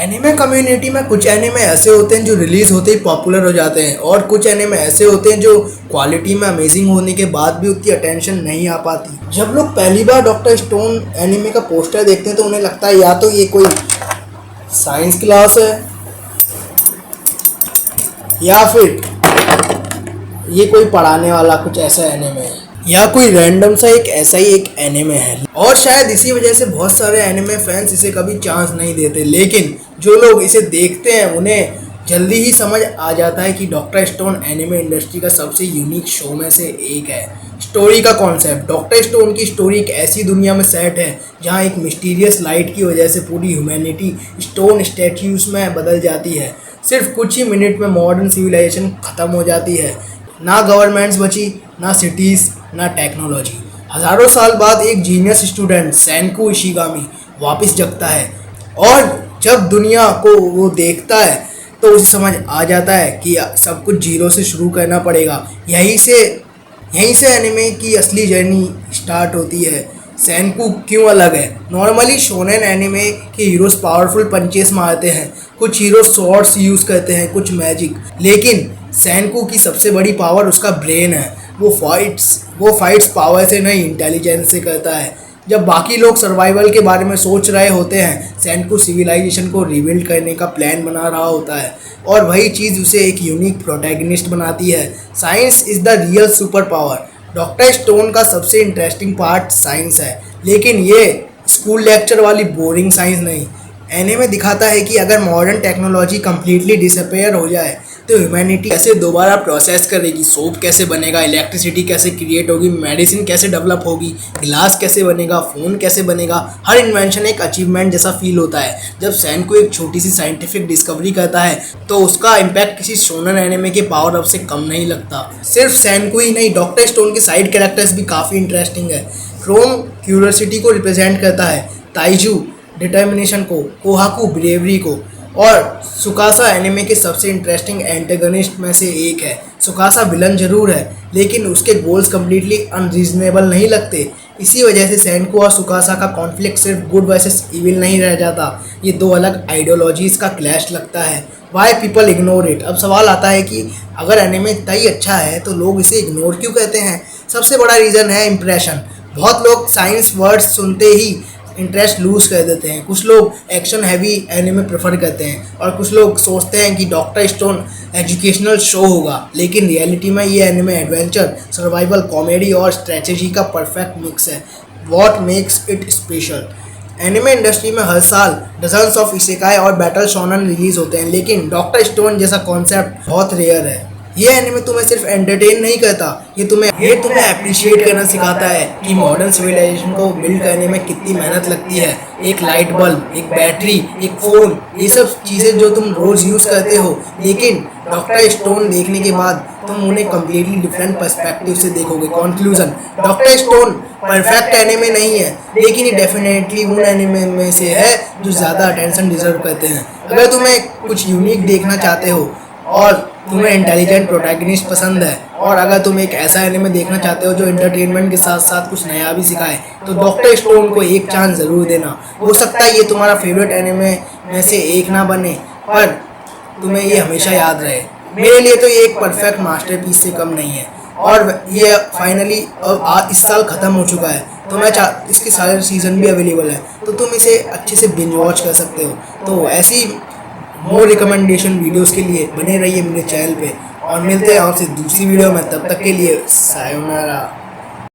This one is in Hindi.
एनिमे कम्युनिटी में कुछ एनिमे ऐसे होते हैं जो रिलीज होते ही पॉपुलर हो जाते हैं और कुछ एनिमे ऐसे होते हैं जो क्वालिटी में अमेजिंग होने के बाद भी उतनी अटेंशन नहीं आ पाती। जब लोग पहली बार डॉक्टर स्टोन एनिमे का पोस्टर देखते हैं तो उन्हें लगता है या तो ये कोई साइंस क्लास है या फिर ये कोई पढ़ाने वाला कुछ ऐसा एनिमे है या कोई रैंडम सा एक ऐसा ही एक एनिमे है। और शायद इसी वजह से बहुत सारे एनिमे फैंस इसे कभी चांस नहीं देते, लेकिन जो लोग इसे देखते हैं उन्हें जल्दी ही समझ आ जाता है कि डॉक्टर स्टोन एनिमे इंडस्ट्री का सबसे यूनिक शो में से एक है। स्टोरी का कॉन्सेप्ट, डॉक्टर स्टोन की स्टोरी एक ऐसी दुनिया में सेट है जहां एक मिस्टीरियस लाइट की वजह से पूरी ह्यूमैनिटी स्टोन स्टैट्यूज में बदल जाती है। सिर्फ कुछ ही मिनट में मॉडर्न सिविलाइजेशन ख़त्म हो जाती है। ना गवर्नमेंट्स बची, ना सिटीज़, ना टेक्नोलॉजी। हज़ारों साल बाद एक जीनियस स्टूडेंट सेंकू इशिगामी वापस जगता है और जब दुनिया को वो देखता है तो उसे समझ आ जाता है कि सब कुछ जीरो से शुरू करना पड़ेगा। यहीं से एनिमे की असली जर्नी स्टार्ट होती है। सेंकू क्यों अलग है? नॉर्मली शोनेन एनिमे के हीरोज पावरफुल पंचेस मारते हैं, कुछ हीरो स्वॉर्ड्स यूज़ करते हैं, कुछ मैजिक, लेकिन सेंकू की सबसे बड़ी पावर उसका ब्रेन है। वो फाइट्स पावर से नहीं, इंटेलिजेंस से करता है। जब बाकी लोग सर्वाइवल के बारे में सोच रहे होते हैं, सेंकू सिविलाइजेशन को रिबिल्ड करने का प्लान बना रहा होता है और वही चीज़ उसे एक यूनिक प्रोटैगनिस्ट बनाती है। Science is the real super power. Doctor stone का सबसे इंटरेस्टिंग पार्ट साइंस है, लेकिन ये स्कूल लेक्चर वाली बोरिंग साइंस नहीं। एनिमे दिखाता है कि अगर मॉडर्न टेक्नोलॉजी कम्प्लीटली डिसअपेयर हो जाए तो ह्यूमैनिटी कैसे दोबारा प्रोसेस करेगी, सोप कैसे बनेगा, इलेक्ट्रिसिटी कैसे क्रिएट होगी, मेडिसिन कैसे डेवलप होगी, ग्लास कैसे बनेगा, फ़ोन कैसे बनेगा। हर इन्वेंशन एक अचीवमेंट जैसा फील होता है। जब सेंकू एक छोटी सी साइंटिफिक डिस्कवरी करता है तो उसका इम्पैक्ट किसी शोनेन एनिमे के पावर अप से कम नहीं लगता। सिर्फ सेंकू ही नहीं, डॉक्टर स्टोन के साइड कैरेक्टर्स भी काफ़ी इंटरेस्टिंग है। क्रोम क्यूरियोसिटी को रिप्रेजेंट करता है, ताइजू डिटर्मिनेशन को, कोहाकू ब्रेवरी को, और सुकासा एनिमे के सबसे इंटरेस्टिंग एंटेगनिस्ट में से एक है। सुकासा विलन जरूर है, लेकिन उसके गोल्स कम्प्लीटली अनरीजनेबल नहीं लगते। इसी वजह से सेंकू और सुकासा का कॉन्फ्लिक्ट सिर्फ गुड वर्सेस इविल नहीं रह जाता, ये दो अलग आइडियोलॉजीज़ का क्लैश लगता है। Why people ignore it. अब सवाल आता है कि अगर एनिमे इतना ही अच्छा है तो लोग इसे इग्नोर क्यों कहते हैं? सबसे बड़ा रीज़न है इम्प्रेशन। बहुत लोग साइंस वर्ड्स सुनते ही इंटरेस्ट लूज़ कर देते हैं। कुछ लोग एक्शन हैवी एनिमे प्रेफर करते हैं और कुछ लोग सोचते हैं कि डॉक्टर स्टोन एजुकेशनल शो होगा, लेकिन रियलिटी में ये एनिमे एडवेंचर, सर्वाइवल, कॉमेडी और स्ट्रेटजी का परफेक्ट मिक्स है। What makes it special? Anime industry में हर साल डजन्स ऑफ इसेकाई और बैटल शोनन रिलीज होते हैं, लेकिन डॉक्टर स्टोन जैसा कॉन्सेप्ट बहुत रेयर है। ये एनिमे तुम्हें सिर्फ एंटरटेन नहीं करता, ये तुम्हें अप्रिशिएट करना सिखाता है कि मॉडर्न सिविलाइजेशन को बिल्ड करने में कितनी मेहनत लगती है। एक लाइट बल्ब, एक बैटरी, एक फ़ोन, ये सब चीज़ें जो तुम रोज़ यूज़ करते हो, लेकिन डॉक्टर स्टोन देखने के बाद तुम उन्हें कम्प्लीटली डिफरेंट पर्सपेक्टिव से देखोगे। Conclusion, doctor stone perfect anime नहीं है, लेकिन ये डेफिनेटली उन एनिमे में से है जो ज़्यादा अटेंशन डिजर्व करते हैं। अगर तुम्हें कुछ यूनिक देखना चाहते हो और तुम्हें इंटेलिजेंट प्रोटैगनिस्ट पसंद है और अगर तुम एक ऐसा एनिमे देखना चाहते हो जो एंटरटेनमेंट के साथ साथ कुछ नया भी सिखाए, तो डॉक्टर स्टोन को एक चांस ज़रूर देना। हो सकता है ये तुम्हारा फेवरेट एनिमे में से एक ना बने, पर तुम्हें ये हमेशा याद रहे। मेरे लिए तो ये एक परफेक्ट मास्टरपीस से कम नहीं है। और ये फाइनली इस साल ख़त्म हो चुका है, तो मैं इसके सारे सीज़न भी अवेलेबल है, तो तुम इसे अच्छे से बिंज वॉच कर सकते हो। तो ऐसी मोर रिकमेंडेशन वीडियोस के लिए बने रहिए मेरे चैनल पे और मिलते हैं आपसे दूसरी वीडियो में। तब तक के लिए सायोनारा।